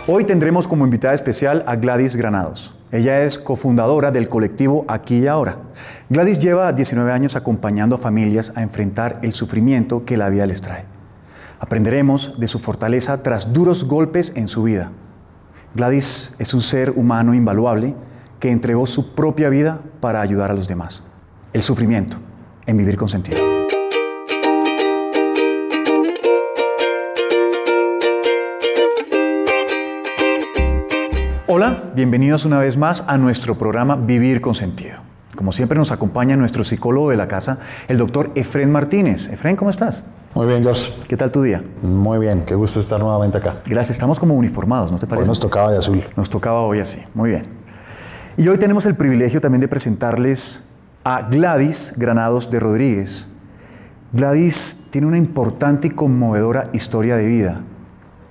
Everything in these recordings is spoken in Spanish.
Hoy tendremos como invitada especial a Gladys Granados. Ella es cofundadora del colectivo Aquí y Ahora. Gladys lleva 19 años acompañando a familias a enfrentar el sufrimiento que la vida les trae. Aprenderemos de su fortaleza tras duros golpes en su vida. Gladys es un ser humano invaluable que entregó su propia vida para ayudar a los demás. El sufrimiento en Vivir con Sentido. Hola, bienvenidos una vez más a nuestro programa Vivir con Sentido. Como siempre nos acompaña nuestro psicólogo de la casa, el doctor Efrén Martínez. Efrén, ¿cómo estás? Muy bien, George. ¿Qué tal tu día? Muy bien, qué gusto estar nuevamente acá. Gracias, estamos como uniformados, ¿no te parece? Hoy nos tocaba de azul. Nos tocaba hoy así, muy bien. Y hoy tenemos el privilegio también de presentarles a Gladys Granados de Rodríguez. Gladys tiene una importante y conmovedora historia de vida.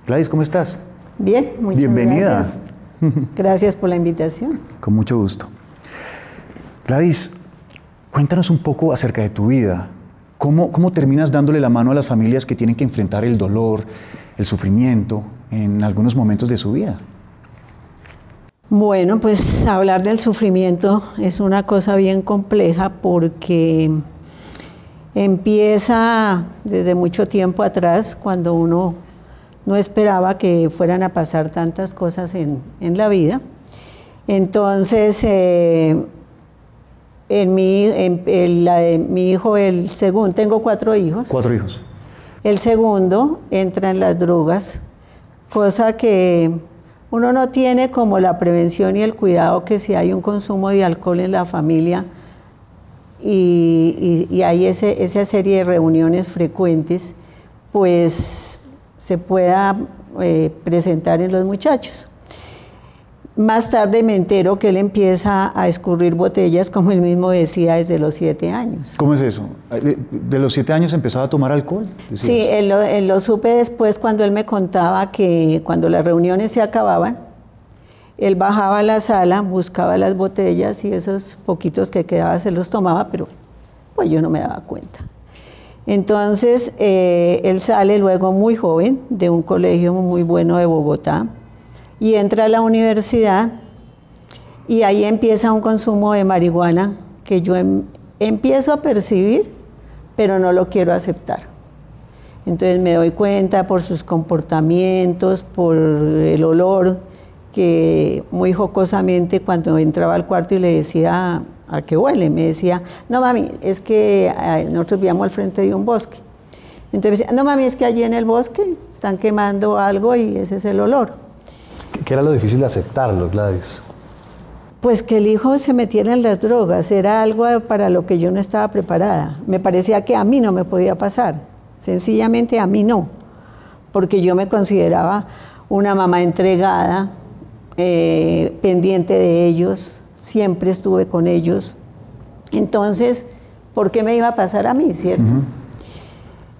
Gladys, ¿cómo estás? Bien, muchas Bienvenida. Gracias. Gracias por la invitación. Con mucho gusto. Gladys, cuéntanos un poco acerca de tu vida. ¿Cómo terminas dándole la mano a las familias que tienen que enfrentar el dolor, el sufrimiento en algunos momentos de su vida? Bueno, pues hablar del sufrimiento es una cosa bien compleja porque empieza desde mucho tiempo atrás, cuando uno no esperaba que fueran a pasar tantas cosas en la vida. Entonces, mi hijo, el segundo, tengo 4 hijos. 4 hijos. El segundo entra en las drogas, cosa que uno no tiene como la prevención y el cuidado que si hay un consumo de alcohol en la familia y hay esa serie de reuniones frecuentes, pues se pueda presentar en los muchachos. Más tarde me entero que él empieza a escurrir botellas, como él mismo decía, desde los 7 años. ¿Cómo es eso? ¿De los 7 años empezaba a tomar alcohol? Sí, él lo supe después cuando él me contaba que cuando las reuniones se acababan, él bajaba a la sala, buscaba las botellas y esos poquitos que quedaban se los tomaba, pero pues yo no me daba cuenta. Entonces, él sale luego muy joven de un colegio muy bueno de Bogotá y entra a la universidad y ahí empieza un consumo de marihuana que yo empiezo a percibir, pero no lo quiero aceptar. Entonces me doy cuenta por sus comportamientos, por el olor, que muy jocosamente cuando entraba al cuarto y le decía ¿a qué huele? Me decía, no mami, es que nosotros vivíamos al frente de un bosque. Entonces me decía, no mami, es que allí en el bosque están quemando algo y ese es el olor. ¿Qué era lo difícil de aceptarlo, Gladys? Pues que el hijo se metiera en las drogas, era algo para lo que yo no estaba preparada. Me parecía que a mí no me podía pasar, sencillamente a mí no, porque yo me consideraba una mamá entregada, pendiente de ellos, siempre estuve con ellos. Entonces, ¿por qué me iba a pasar a mí, cierto?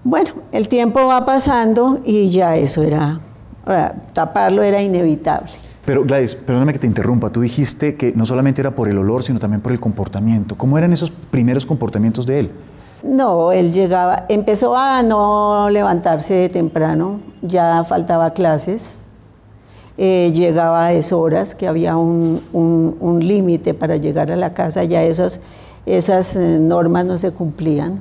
Bueno, el tiempo va pasando y ya eso era, taparlo era inevitable. Pero Gladys, perdóname que te interrumpa, tú dijiste que no solamente era por el olor, sino también por el comportamiento. ¿Cómo eran esos primeros comportamientos de él? No, él empezó a no levantarse temprano, ya faltaba clases. Llegaba a deshoras, que había un límite para llegar a la casa, ya esas normas no se cumplían.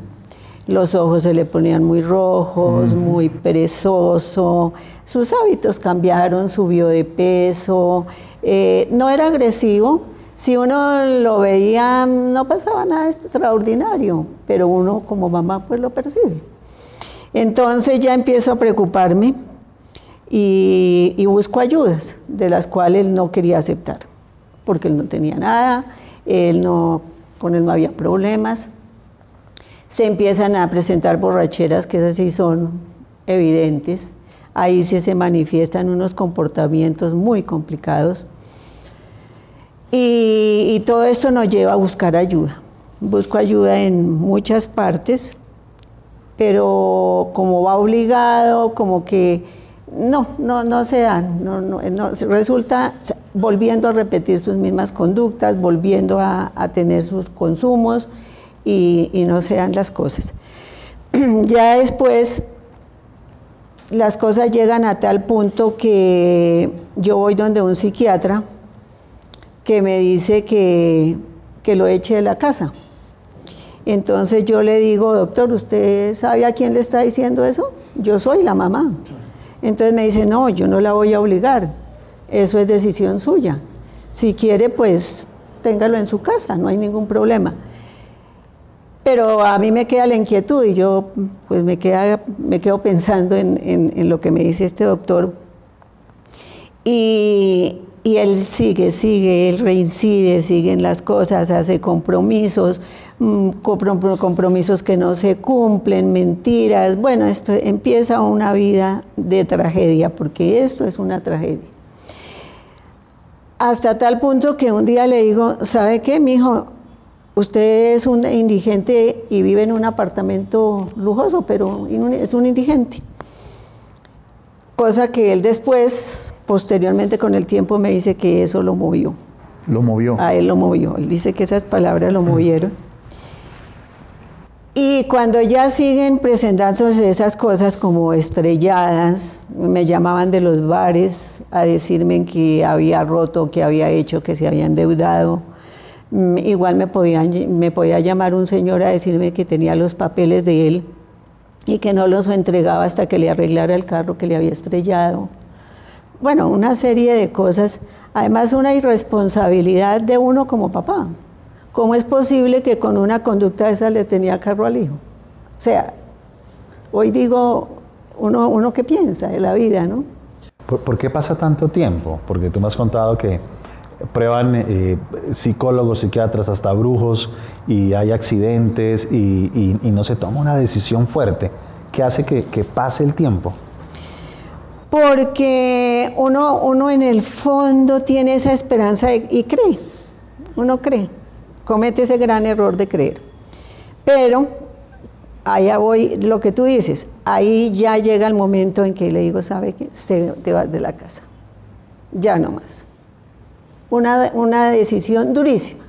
Los ojos se le ponían muy rojos, muy perezoso, sus hábitos cambiaron, subió de peso, no era agresivo. Si uno lo veía, no pasaba nada extraordinario, pero uno como mamá pues lo percibe. Entonces ya empiezo a preocuparme. Y busco ayudas, de las cuales él no quería aceptar, porque él no tenía nada, con él no había problemas. Se empiezan a presentar borracheras, que esas sí son evidentes. Ahí sí se manifiestan unos comportamientos muy complicados. Y todo esto nos lleva a buscar ayuda. Busco ayuda en muchas partes, pero como va obligado, como que no se dan, resulta volviendo a repetir sus mismas conductas, volviendo a tener sus consumos y no se dan las cosas. Ya después las cosas llegan a tal punto que yo voy donde un psiquiatra que me dice que lo eche de la casa. Entonces yo le digo, doctor, ¿usted sabe a quién le está diciendo eso? Yo soy la mamá. Entonces me dice, no, yo no la voy a obligar, eso es decisión suya. Si quiere, pues téngalo en su casa, no hay ningún problema. Pero a mí me queda la inquietud y yo pues me quedo pensando en lo que me dice este doctor. Y él sigue, él reincide, sigue en las cosas, hace compromisos, compromisos que no se cumplen, mentiras. Bueno, esto empieza una vida de tragedia, porque esto es una tragedia. Hasta tal punto que un día le digo, ¿sabe qué, mijo? Usted es un indigente y vive en un apartamento lujoso, pero es un indigente. Cosa que él después, posteriormente con el tiempo, me dice que eso lo movió. ¿Lo movió? A él lo movió. Él dice que esas palabras lo movieron. Y cuando ya siguen presentándose esas cosas como estrelladas, me llamaban de los bares a decirme que había roto, que había hecho, que se había endeudado. Igual me podía llamar un señor a decirme que tenía los papeles de él y que no los entregaba hasta que le arreglara el carro que le había estrellado. Bueno, una serie de cosas. Además, una irresponsabilidad de uno como papá. ¿Cómo es posible que con una conducta esa le tenía carro al hijo? O sea, hoy digo, uno qué piensa de la vida, ¿no? ¿Por qué pasa tanto tiempo? Porque tú me has contado que prueban psicólogos, psiquiatras, hasta brujos, y hay accidentes y no se toma una decisión fuerte. ¿Qué hace que pase el tiempo? Porque uno en el fondo tiene esa esperanza y cree, uno cree, comete ese gran error de creer. Pero allá voy, lo que tú dices, ahí ya llega el momento en que le digo, ¿sabe qué? Te vas de la casa, ya no más. Una decisión durísima.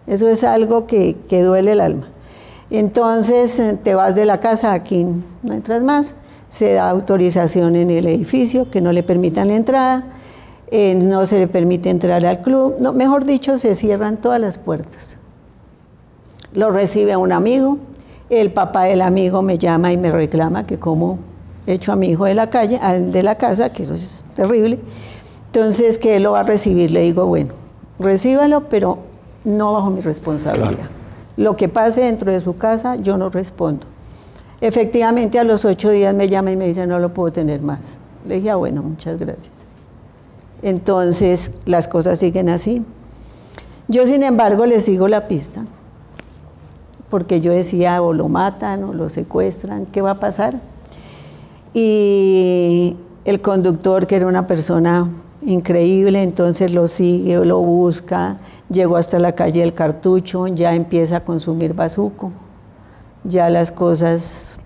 Eso es algo que duele el alma. Entonces te vas de la casa, aquí no entras más, se da autorización en el edificio que no le permitan la entrada, no se le permite entrar al club, no, mejor dicho, se cierran todas las puertas. Lo recibe un amigo, el papá del amigo me llama y me reclama que cómo he hecho a mi hijo de la calle, de la casa, que eso es terrible. Entonces, que él lo va a recibir, le digo, bueno, recíbalo, pero no bajo mi responsabilidad. Claro. Lo que pase dentro de su casa, yo no respondo. Efectivamente, a los 8 días me llama y me dice, no lo puedo tener más. Le dije, bueno, muchas gracias. Entonces, las cosas siguen así. Yo, sin embargo, le sigo la pista, porque yo decía, o lo matan, o lo secuestran, ¿qué va a pasar? Y el conductor, que era una persona increíble, entonces lo sigue, lo busca, llegó hasta la calle del Cartucho, ya empieza a consumir bazuco, ya las cosas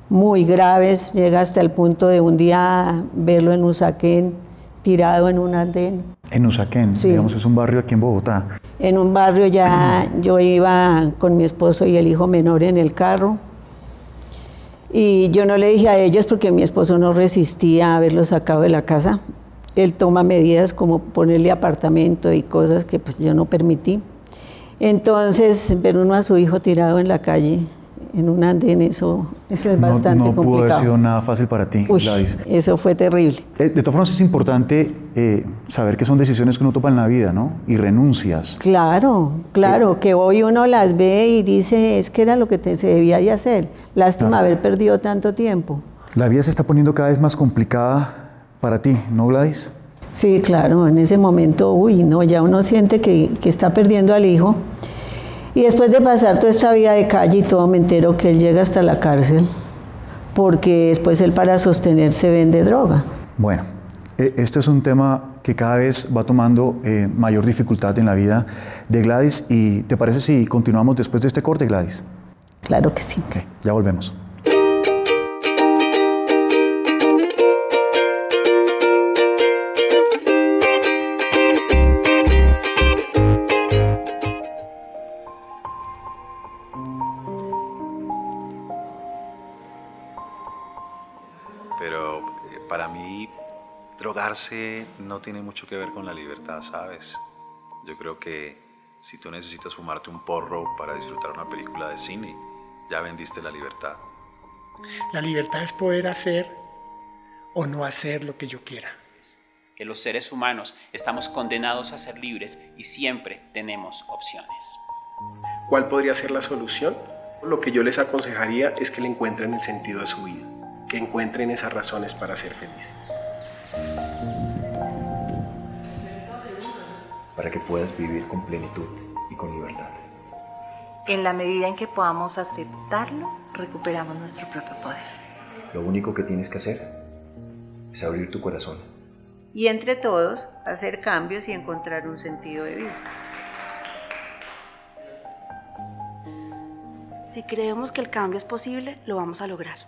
muy graves, llega hasta el punto de un día verlo en Usaquén, tirado en un andén. En Usaquén, sí. Digamos, es un barrio aquí en Bogotá. En un barrio ya, yo iba con mi esposo y el hijo menor en el carro, y yo no le dije a ellos porque mi esposo no resistía a haberlo sacado de la casa. Él toma medidas como ponerle apartamento y cosas que pues yo no permití. Entonces, ver uno a su hijo tirado en la calle, en un andén, eso es bastante complicado. No pudo haber sido nada fácil para ti, Gladys. Eso fue terrible. De todas formas, es importante saber que son decisiones que uno toma en la vida, ¿no? Y renuncias. Claro, claro, que hoy uno las ve y dice, es que era lo que se debía de hacer. Lástima haber perdido tanto tiempo. La vida se está poniendo cada vez más complicada para ti, ¿no, Gladys? Sí, claro, en ese momento, no, ya uno siente que está perdiendo al hijo. Y después de pasar toda esta vida de calle y todo, me entero que él llega hasta la cárcel, porque después él, para sostenerse, vende droga. Bueno, este es un tema que cada vez va tomando mayor dificultad en la vida de Gladys. ¿Y te parece si continuamos después de este corte, Gladys? Claro que sí. Ok, ya volvemos. Drogarse no tiene mucho que ver con la libertad, ¿sabes? Yo creo que si tú necesitas fumarte un porro para disfrutar una película de cine, ya vendiste la libertad. La libertad es poder hacer o no hacer lo que yo quiera. Que los seres humanos estamos condenados a ser libres y siempre tenemos opciones. ¿Cuál podría ser la solución? Lo que yo les aconsejaría es que le encuentren el sentido de su vida, que encuentren esas razones para ser felices. Para que puedas vivir con plenitud y con libertad. En la medida en que podamos aceptarlo, recuperamos nuestro propio poder. Lo único que tienes que hacer es abrir tu corazón. Y entre todos, hacer cambios y encontrar un sentido de vida. Si creemos que el cambio es posible, lo vamos a lograr.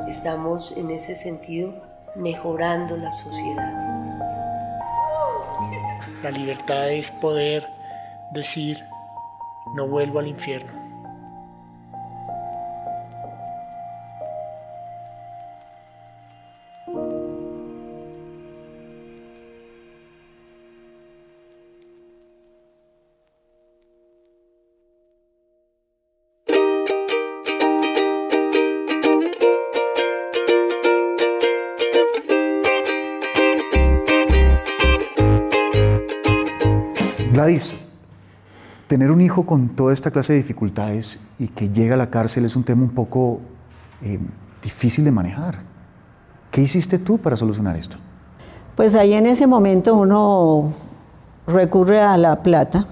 Estamos en ese sentido mejorando la sociedad. La libertad es poder decir, no vuelvo al infierno. Gladys, tener un hijo con toda esta clase de dificultades y que llega a la cárcel es un tema un poco difícil de manejar. ¿Qué hiciste tú para solucionar esto? Pues ahí en ese momento uno recurre a la plata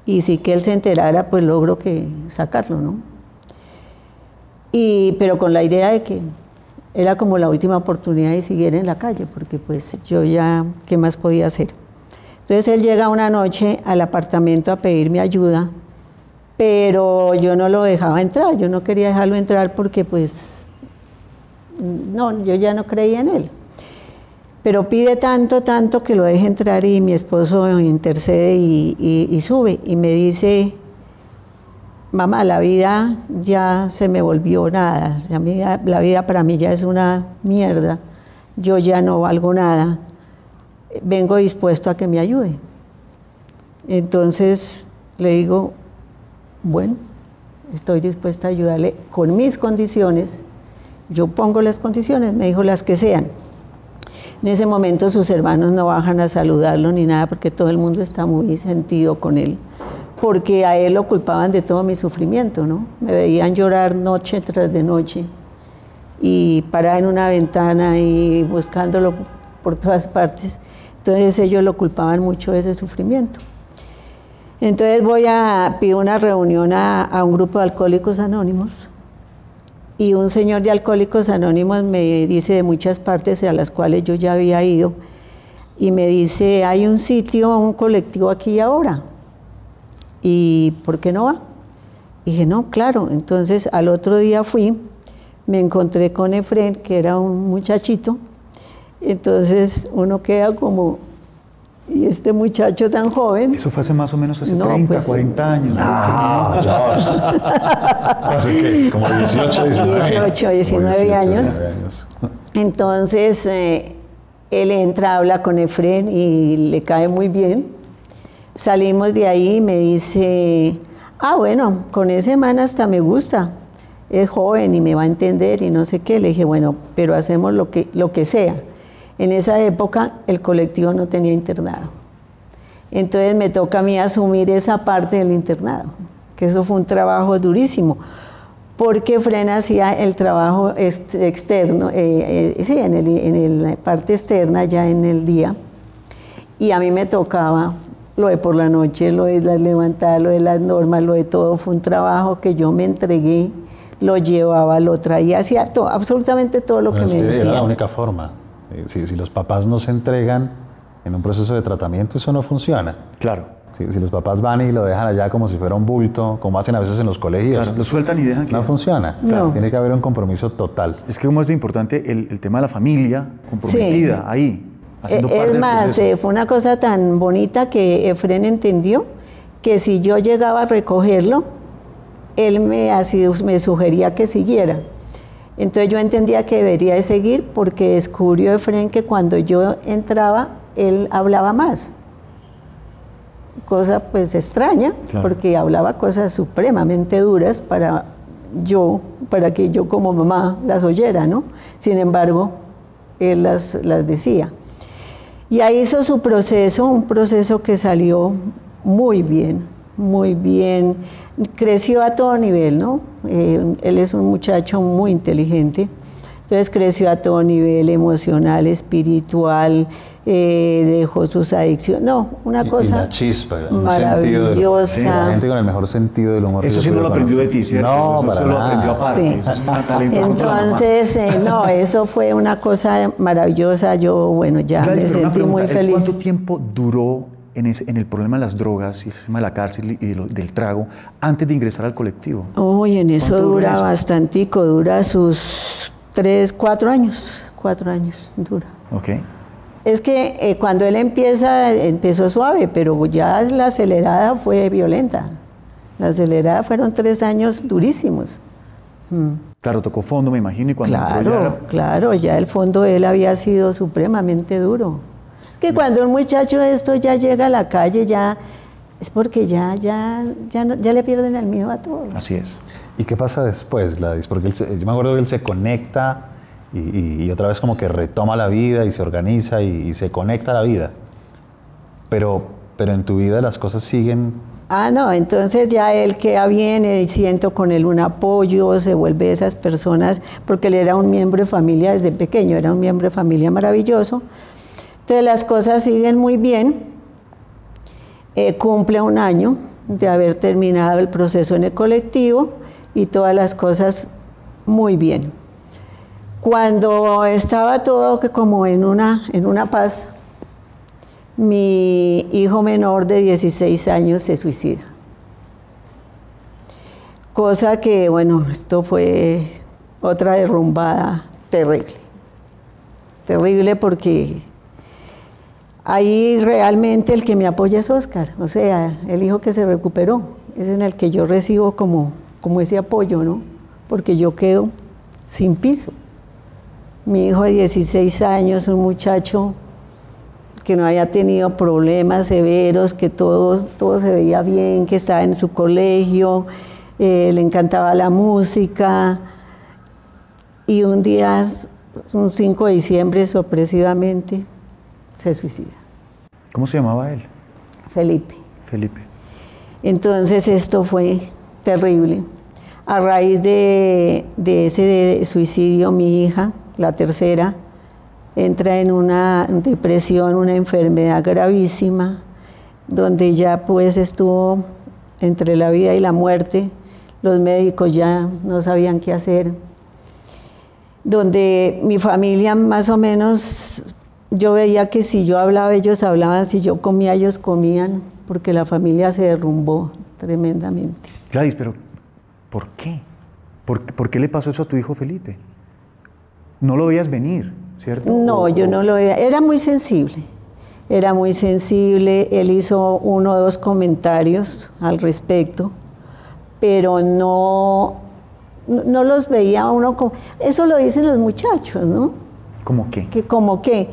y si que él se enterara, pues logro que sacarlo, ¿no? Pero con la idea de que era como la última oportunidad de seguir en la calle, porque pues yo ya, ¿qué más podía hacer? Entonces él llega una noche al apartamento a pedirme ayuda, pero yo no lo dejaba entrar, yo no quería dejarlo entrar porque pues, no, yo ya no creía en él. Pero pide tanto, tanto que lo deje entrar y mi esposo intercede y sube y me dice, mamá, la vida ya se me volvió nada, la vida para mí ya es una mierda, yo ya no valgo nada. Vengo dispuesto a que me ayude. Entonces le digo, bueno, estoy dispuesta a ayudarle con mis condiciones. Yo pongo las condiciones, me dijo las que sean. En ese momento sus hermanos no bajan a saludarlo ni nada porque todo el mundo está muy sentido con él, porque a él lo culpaban de todo mi sufrimiento, ¿no? Me veían llorar noche tras de noche y parada en una ventana y buscándolo por todas partes. Entonces ellos lo culpaban mucho de ese sufrimiento. Entonces pido una reunión a un grupo de Alcohólicos Anónimos y un señor de Alcohólicos Anónimos me dice de muchas partes a las cuales yo ya había ido y me dice, hay un sitio, un colectivo aquí y ahora, ¿y por qué no va? Y dije, no, claro. Entonces al otro día fui, me encontré con Efrén, que era un muchachito. Entonces uno queda como, ¿y este muchacho tan joven? Eso fue hace más o menos hace 30, pues, 40 años. ¿Hace qué? Como 18, 19 años. Entonces él entra, habla con Efrén y le cae muy bien. Salimos de ahí y me dice, bueno, con ese man hasta me gusta. Es joven y me va a entender y no sé qué. Le dije, bueno, pero hacemos lo que sea. En esa época el colectivo no tenía internado. Entonces me toca a mí asumir esa parte del internado, que eso fue un trabajo durísimo, porque Fren hacía el trabajo externo, sí, en la parte externa ya en el día, y a mí me tocaba lo de por la noche, lo de las levantadas, lo de las normas, lo de todo. Fue un trabajo que yo me entregué, lo llevaba, lo traía, hacía todo, absolutamente todo lo que me decía. Era la única forma. Si los papás no se entregan en un proceso de tratamiento, eso no funciona. Claro. Si los papás van y lo dejan allá como si fuera un bulto, como hacen a veces en los colegios. Claro, lo sueltan y dejan que... No funciona. No. Claro, tiene que haber un compromiso total. Es que como es de importante el tema de la familia comprometida, sí, ahí, haciendo parte del proceso. Es más, fue una cosa tan bonita que Efrén entendió que si yo llegaba a recogerlo, él me sugería que siguiera. Entonces yo entendía que debería de seguir porque descubrió Efrén que cuando yo entraba, él hablaba más. Cosa pues extraña, claro, porque hablaba cosas supremamente duras para que yo como mamá las oyera, ¿no? Sin embargo, él las decía. Y ahí hizo su proceso, un proceso que salió muy bien, muy bien. Creció a todo nivel, ¿no? Él es un muchacho muy inteligente, entonces creció a todo nivel, emocional, espiritual, dejó sus adicciones, no, una cosa y la chispa, maravillosa. La gente con el mejor sentido del humor. Eso sí no lo aprendió de ti, ¿cierto? No, eso lo aprendió aparte, sí. Eso es un talento. Entonces, no, eso fue una cosa maravillosa, yo, bueno, ya Gladys, me sentí muy feliz. ¿Cuánto tiempo duró en el problema de las drogas y el tema de la cárcel y del trago antes de ingresar al colectivo? Uy, en eso dura bastantico, dura sus 3, 4 años, 4 años dura. Ok. Es que cuando él empezó suave, pero ya la acelerada fue violenta. La acelerada fueron 3 años durísimos. Claro, tocó fondo, me imagino, y cuando entró Claro, ya el fondo de él había sido supremamente duro. Es que cuando un muchacho de esto ya llega a la calle, ya es porque ya le pierden el miedo a todo. Así es. ¿Y qué pasa después, Gladys? Porque yo me acuerdo que él se conecta y otra vez como que retoma la vida y se organiza y se conecta a la vida. Pero en tu vida las cosas siguen... No, entonces ya él queda bien, siento con él un apoyo, se vuelve de esas personas, porque él era un miembro de familia desde pequeño, era un miembro de familia maravilloso. Entonces las cosas siguen muy bien, cumple 1 año de haber terminado el proceso en el colectivo y todas las cosas muy bien. Cuando estaba todo que como en una paz, mi hijo menor de 16 años se suicida. Cosa que, bueno, esto fue otra derrumbada terrible. Terrible porque ahí realmente el que me apoya es Oscar, o sea, el hijo que se recuperó, es en el que yo recibo como ese apoyo, ¿no? Porque yo quedo sin piso. Mi hijo de 16 años, un muchacho que no había tenido problemas severos, que todo se veía bien, que estaba en su colegio, le encantaba la música. Y un día, un 5 de diciembre, sorpresivamente, se suicida. ¿Cómo se llamaba él? Felipe. Felipe. Entonces esto fue terrible. A raíz de ese suicidio, mi hija, la tercera, entra en una depresión, una enfermedad gravísima, donde ya pues estuvo entre la vida y la muerte. Los médicos ya no sabían qué hacer. Donde mi familia más o menos, yo veía que si yo hablaba, ellos hablaban, si yo comía, ellos comían, porque la familia se derrumbó tremendamente. Gladys, pero ¿por qué? ¿Por qué le pasó eso a tu hijo Felipe? No lo veías venir, ¿cierto? No, yo no lo veía. Era muy sensible. Era muy sensible. Él hizo 1 o 2 comentarios al respecto, pero no los veía uno como... Eso lo dicen los muchachos, ¿no? ¿Cómo qué? Que como que,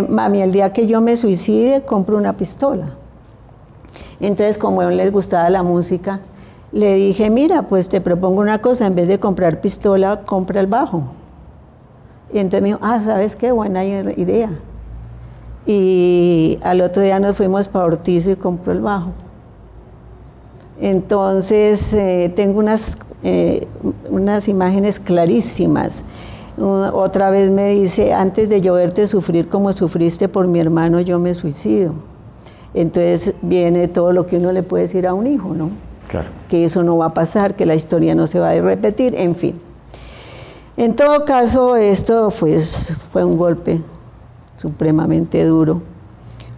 mami, el día que yo me suicide, compro una pistola. Entonces, como a él les gustaba la música, le dije, mira, pues te propongo una cosa, en vez de comprar pistola, compra el bajo. Y entonces me dijo, ¿sabes qué? Buena idea. Y al otro día nos fuimos para Ortizo y compró el bajo. Entonces, tengo unas imágenes clarísimas. Otra vez me dice, antes de yo verte sufrir como sufriste por mi hermano, yo me suicido. Entonces viene todo lo que uno le puede decir a un hijo, ¿no? Claro. Que eso no va a pasar, que la historia no se va a repetir, en fin. En todo caso, esto fue un golpe supremamente duro.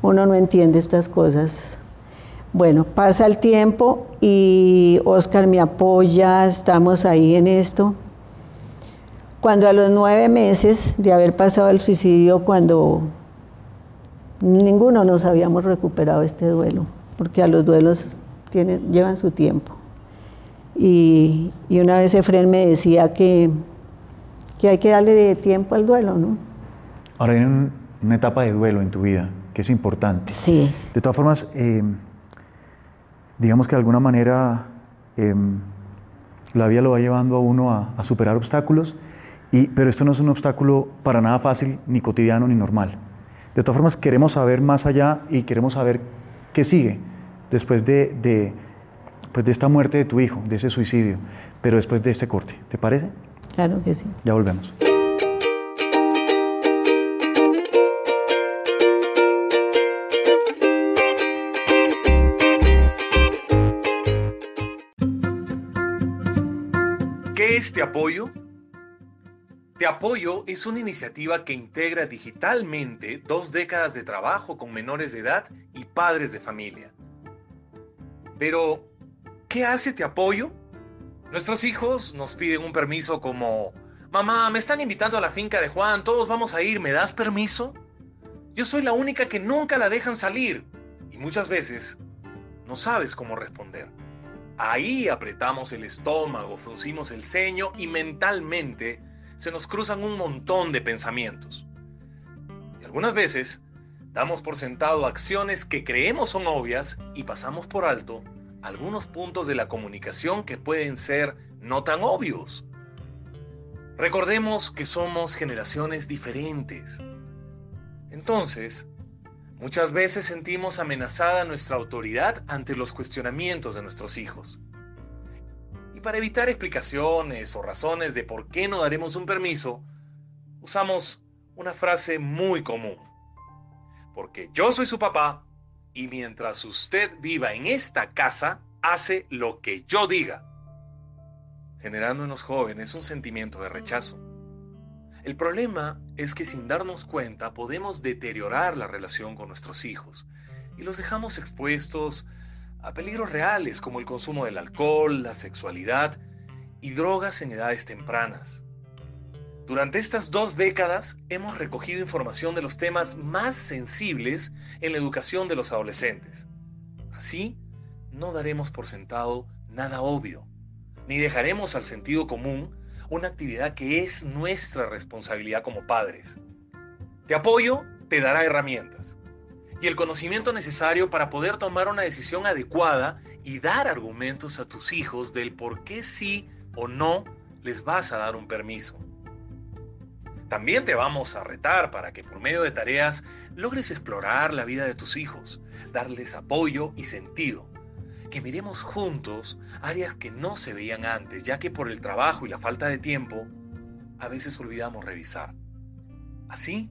Uno no entiende estas cosas. Bueno, pasa el tiempo y Oscar me apoya, estamos ahí en esto. Cuando a los 9 meses de haber pasado el suicidio, cuando ninguno nos habíamos recuperado este duelo, porque a los duelos llevan su tiempo. Y una vez Efrén me decía que hay que darle tiempo al duelo, ¿no? Ahora viene una etapa de duelo en tu vida, que es importante. Sí. De todas formas, digamos que de alguna manera la vida lo va llevando a uno a superar obstáculos, pero esto no es un obstáculo para nada fácil, ni cotidiano, ni normal. De todas formas, queremos saber más allá y queremos saber qué sigue después de esta muerte de tu hijo, de ese suicidio, pero después de este corte. ¿Te parece? Claro que sí. Ya volvemos. ¿Qué es Te Apoyo? Te Apoyo es una iniciativa que integra digitalmente 2 décadas de trabajo con menores de edad y padres de familia. Pero, ¿qué hace Te Apoyo? Nuestros hijos nos piden un permiso como: mamá, me están invitando a la finca de Juan, todos vamos a ir, ¿me das permiso? Yo soy la única que nunca la dejan salir, y muchas veces no sabes cómo responder. Ahí apretamos el estómago, fruncimos el ceño y mentalmente se nos cruzan un montón de pensamientos. Y algunas veces damos por sentado acciones que creemos son obvias y pasamos por alto algunos puntos de la comunicación que pueden ser no tan obvios. Recordemos que somos generaciones diferentes. Entonces, muchas veces sentimos amenazada nuestra autoridad ante los cuestionamientos de nuestros hijos. Y para evitar explicaciones o razones de por qué no daremos un permiso, usamos una frase muy común: porque yo soy su papá y mientras usted viva en esta casa, hace lo que yo diga, generando en los jóvenes un sentimiento de rechazo. El problema es que sin darnos cuenta podemos deteriorar la relación con nuestros hijos y los dejamos expuestos a peligros reales como el consumo del alcohol, la sexualidad y drogas en edades tempranas. Durante estas 2 décadas hemos recogido información de los temas más sensibles en la educación de los adolescentes. Así, no daremos por sentado nada obvio, ni dejaremos al sentido común una actividad que es nuestra responsabilidad como padres. Te Apoyo te dará herramientas y el conocimiento necesario para poder tomar una decisión adecuada y dar argumentos a tus hijos del por qué sí o no les vas a dar un permiso. También te vamos a retar para que por medio de tareas logres explorar la vida de tus hijos, darles apoyo y sentido. Que miremos juntos áreas que no se veían antes, ya que por el trabajo y la falta de tiempo, a veces olvidamos revisar. Así,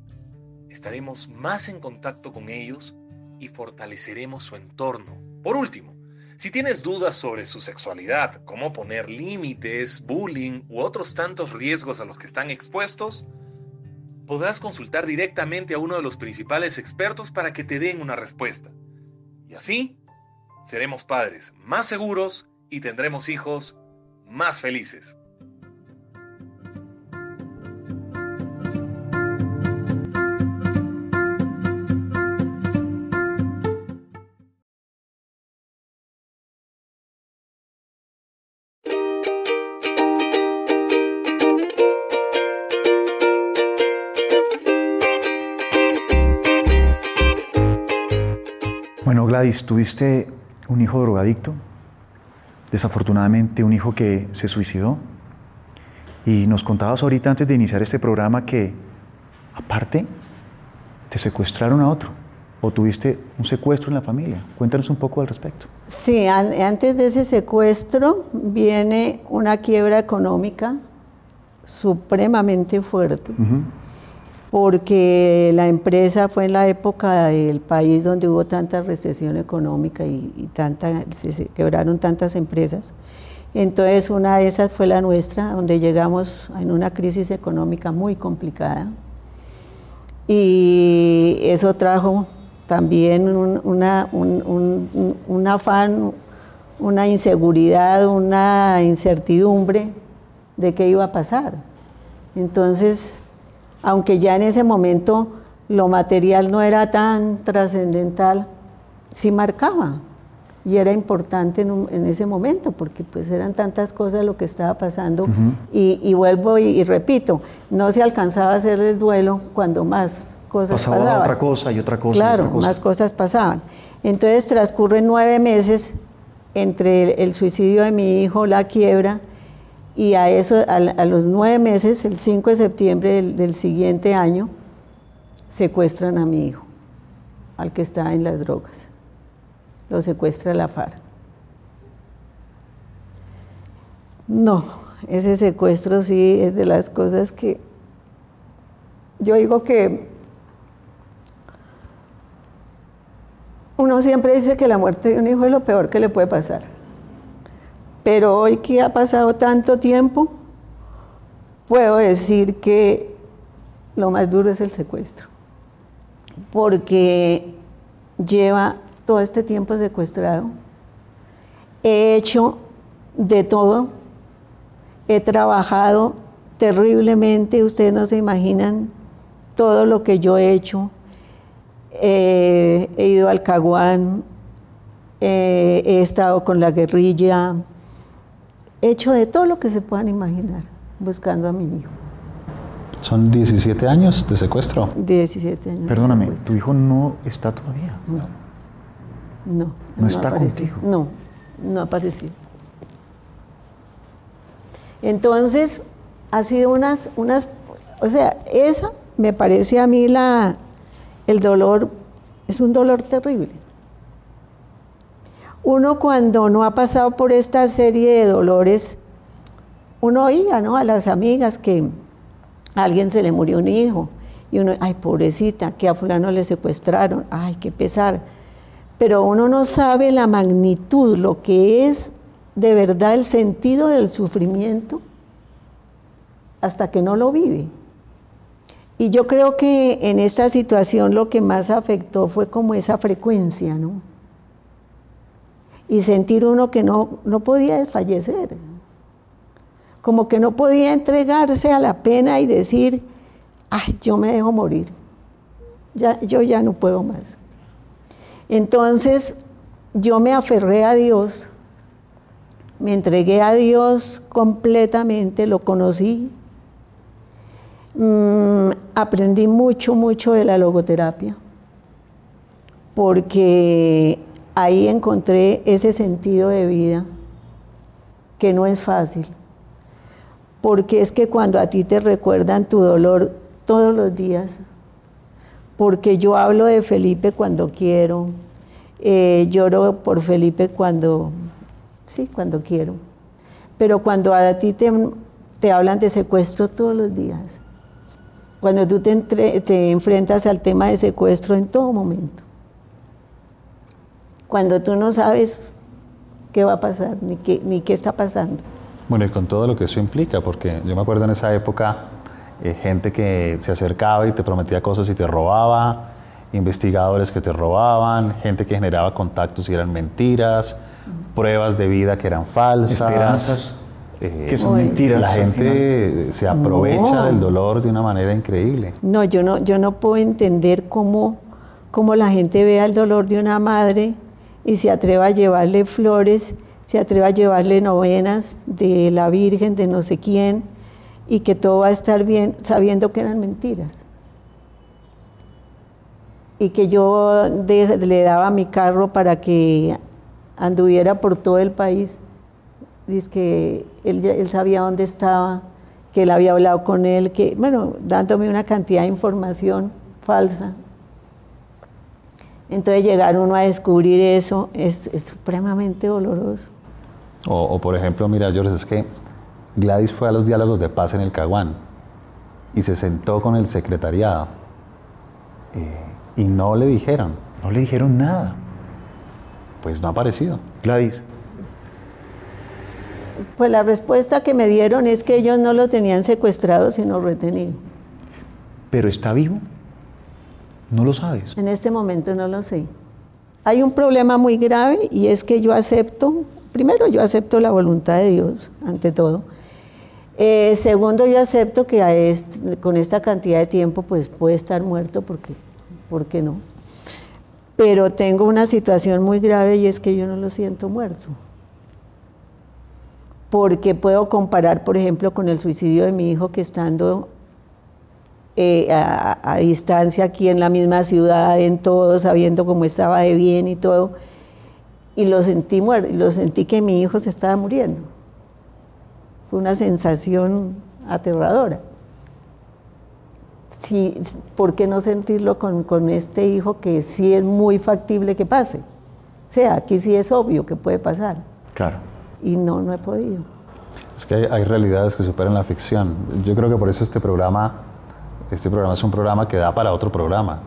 estaremos más en contacto con ellos y fortaleceremos su entorno. Por último, si tienes dudas sobre su sexualidad, cómo poner límites, bullying u otros tantos riesgos a los que están expuestos, podrás consultar directamente a uno de los principales expertos para que te den una respuesta. Y así, seremos padres más seguros y tendremos hijos más felices. Bueno, Gladys, tuviste un hijo drogadicto, desafortunadamente un hijo que se suicidó, y nos contabas ahorita antes de iniciar este programa que, aparte, te secuestraron a otro, o tuviste un secuestro en la familia. Cuéntanos un poco al respecto. Sí, antes de ese secuestro viene una quiebra económica supremamente fuerte. Porque la empresa fue en la época del país donde hubo tanta recesión económica y se quebraron tantas empresas. Entonces una de esas fue la nuestra, donde llegamos en una crisis económica muy complicada. Y eso trajo también un afán, una inseguridad, una incertidumbre de qué iba a pasar. Entonces, aunque ya en ese momento lo material no era tan trascendental, sí marcaba. y era importante en ese momento, porque pues eran tantas cosas lo que estaba pasando, y vuelvo y repito, no se alcanzaba a hacer el duelo cuando más cosas pasaban. Otra cosa y otra cosa. Claro, y otra cosa. más cosas pasaban. Entonces transcurren 9 meses entre el suicidio de mi hijo, la quiebra, y a los 9 meses, el 5 de septiembre del siguiente año, secuestran a mi hijo, al que estaba en las drogas. Lo secuestra la FARC. No, ese secuestro sí es de las cosas que yo digo que uno siempre dice que la muerte de un hijo es lo peor que le puede pasar. Pero hoy que ha pasado tanto tiempo, puedo decir que lo más duro es el secuestro. Porque lleva todo este tiempo secuestrado. He hecho de todo. He trabajado terriblemente. Ustedes no se imaginan todo lo que yo he hecho. He ido al Caguán, he estado con la guerrilla, he hecho de todo lo que se puedan imaginar buscando a mi hijo. ¿Son 17 años de secuestro? 17 años. Perdóname, ¿tu hijo no está todavía? No está contigo. No ha aparecido. Entonces, ha sido o sea, esa me parece a mí el dolor, es un dolor terrible. Uno cuando no ha pasado por esta serie de dolores, uno oía, ¿no?, a las amigas que a alguien se le murió un hijo, y uno, ay, pobrecita, que a fulano le secuestraron, ay, qué pesar. Pero uno no sabe la magnitud, lo que es de verdad el sentido del sufrimiento, hasta que no lo vive. Y yo creo que en esta situación lo que más afectó fue como esa frecuencia, ¿no? Y sentir uno que no podía desfallecer, como que no podía entregarse a la pena y decir, ay, yo me dejo morir, yo ya no puedo más. Entonces yo me aferré a Dios, me entregué a Dios completamente, lo conocí. Aprendí mucho de la logoterapia, porque ahí encontré ese sentido de vida que no es fácil, porque es que cuando a ti te recuerdan tu dolor todos los días, porque yo hablo de Felipe cuando quiero, lloro por Felipe cuando quiero, pero cuando a ti te hablan de secuestro todos los días, cuando tú te enfrentas al tema de secuestro en todo momento, cuando tú no sabes qué va a pasar, ni qué está pasando. Bueno, y con todo lo que eso implica, porque yo me acuerdo en esa época, gente que se acercaba y te prometía cosas y te robaba, investigadores que te robaban, gente que generaba contactos y eran mentiras, pruebas de vida que eran falsas. Esperanzas que son mentiras. La gente se aprovecha del dolor de una manera increíble. No, yo no puedo entender cómo la gente vea el dolor de una madre y se atreva a llevarle flores, se atreva a llevarle novenas de la Virgen, de no sé quién, y que todo va a estar bien, sabiendo que eran mentiras. Y que yo le daba mi carro para que anduviera por todo el país. Dice que él sabía dónde estaba, que él había hablado con él, que, bueno, dándome una cantidad de información falsa. Entonces llegar uno a descubrir eso es supremamente doloroso. O por ejemplo, mira, George, es que Gladys fue a los diálogos de paz en el Caguán y se sentó con el secretariado y no le dijeron. No le dijeron nada. Pues no ha aparecido. Gladys. Pues la respuesta que me dieron es que ellos no lo tenían secuestrado, sino retenido. ¿Pero está vivo? ¿No lo sabes? En este momento no lo sé. Hay un problema muy grave y es que yo acepto, primero yo acepto la voluntad de Dios, ante todo. Segundo, yo acepto que con esta cantidad de tiempo pues puede estar muerto, porque ¿por qué no? Pero tengo una situación muy grave y es que yo no lo siento muerto. Porque puedo comparar, por ejemplo, con el suicidio de mi hijo, que estando a distancia aquí en la misma ciudad, en todo, sabiendo cómo estaba de bien y todo, y lo sentí muerto, lo sentí que mi hijo se estaba muriendo. Fue una sensación aterradora. Sí, ¿por qué no sentirlo con este hijo que sí es muy factible que pase? O sea, aquí sí es obvio que puede pasar. Claro. Y no he podido. Es que hay realidades que superan la ficción. Yo creo que por eso este programa es un programa que da para otro programa.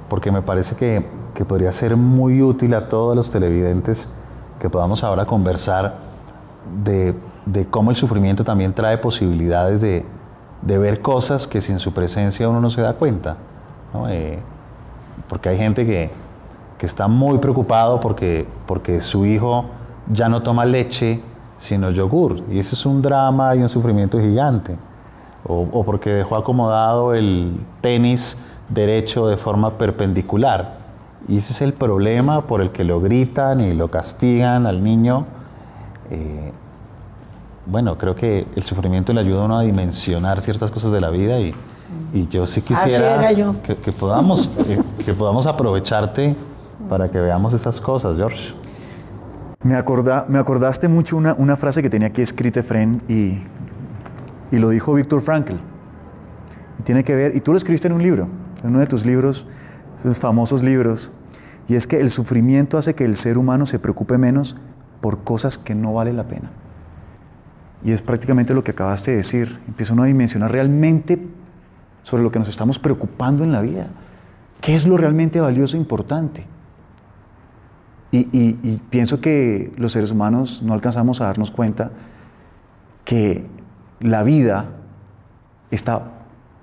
Porque me parece que podría ser muy útil a todos los televidentes que podamos ahora conversar de cómo el sufrimiento también trae posibilidades de ver cosas que sin su presencia uno no se da cuenta, ¿no? Porque hay gente que está muy preocupado porque su hijo ya no toma leche sino yogur, y ese es un drama y un sufrimiento gigante, o porque dejó acomodado el tenis derecho de forma perpendicular, y ese es el problema por el que lo gritan y lo castigan al niño. Bueno, creo que el sufrimiento le ayuda a uno a dimensionar ciertas cosas de la vida, y yo sí quisiera que podamos aprovecharte para que veamos esas cosas, George. Me acordaste mucho una frase que tenía aquí escrita, Efren, y lo dijo Viktor Frankl. Y tiene que ver, y tú lo escribiste en un libro, en uno de tus libros, esos famosos libros, y es que el sufrimiento hace que el ser humano se preocupe menos por cosas que no vale la pena. Y es prácticamente lo que acabaste de decir. Empieza uno a dimensionar realmente sobre lo que nos estamos preocupando en la vida. ¿Qué es lo realmente valioso e importante? Y pienso que los seres humanos no alcanzamos a darnos cuenta que la vida está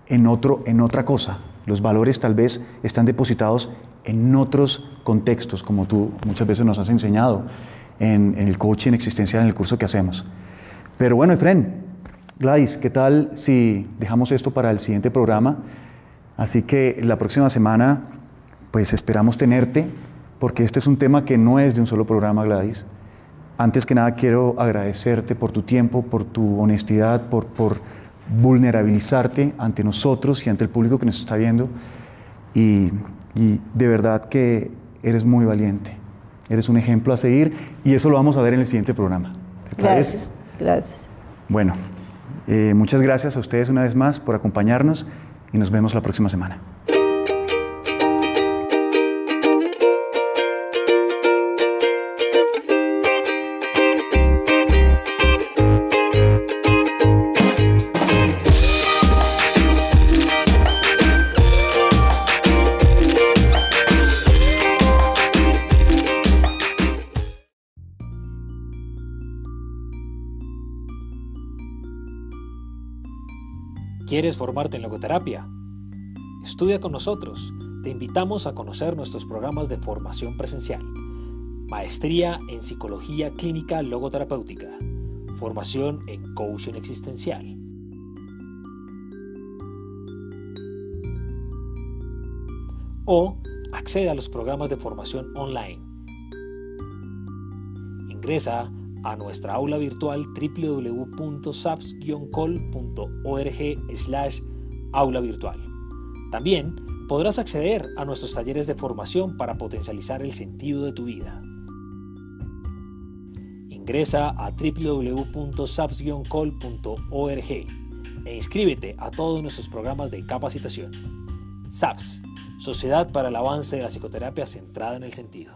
en otra cosa. Los valores tal vez están depositados en otros contextos, como tú muchas veces nos has enseñado en el coaching existencial, en el curso que hacemos. Pero bueno, Efren, Gladys, ¿qué tal si dejamos esto para el siguiente programa? Así que la próxima semana, pues esperamos tenerte, porque este es un tema que no es de un solo programa, Gladys. Antes que nada, quiero agradecerte por tu tiempo, por tu honestidad, por vulnerabilizarte ante nosotros y ante el público que nos está viendo. Y de verdad que eres muy valiente. Eres un ejemplo a seguir, y eso lo vamos a ver en el siguiente programa. ¿Te parece? Gracias. Gracias. Bueno, muchas gracias a ustedes una vez más por acompañarnos, y nos vemos la próxima semana. ¿Quieres formarte en logoterapia? Estudia con nosotros. Te invitamos a conocer nuestros programas de formación presencial. Maestría en Psicología Clínica Logoterapéutica. Formación en Coaching Existencial. O accede a los programas de formación online. Ingresa a nuestra aula virtual www.saps-col.org/aula virtual. También podrás acceder a nuestros talleres de formación para potencializar el sentido de tu vida. Ingresa a www.saps-col.org e inscríbete a todos nuestros programas de capacitación. SAPS, Sociedad para el Avance de la Psicoterapia Centrada en el Sentido.